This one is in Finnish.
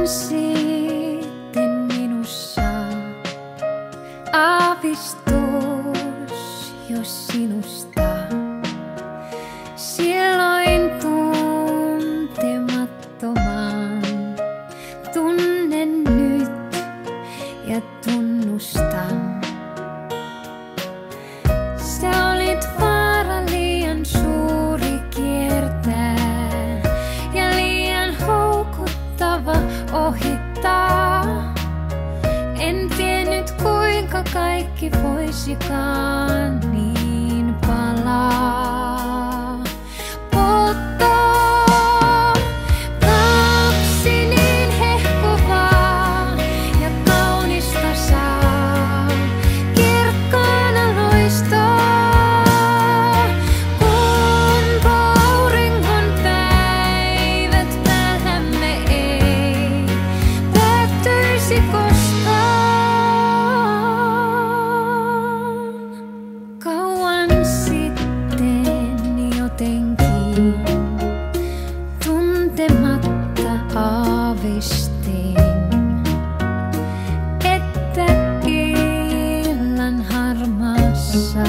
sitten minussa aavistus jos sinusta. Silloin tuntemattoman tunnen nyt ja tunnustan. Sä olit vaara liian suuri kiertää ja liian houkuttava ohittaa. En tiennyt kuinka kaikki voisikaan niin palaa. Polttaa kaksi niin hehkuvaa ja kaunista saa kirkkaana loistaa. Kun auringon päivät päällämme ei päättyisi koskaan. Kauan sitten jotenkin tuntematta aavistin, että illan harmaassa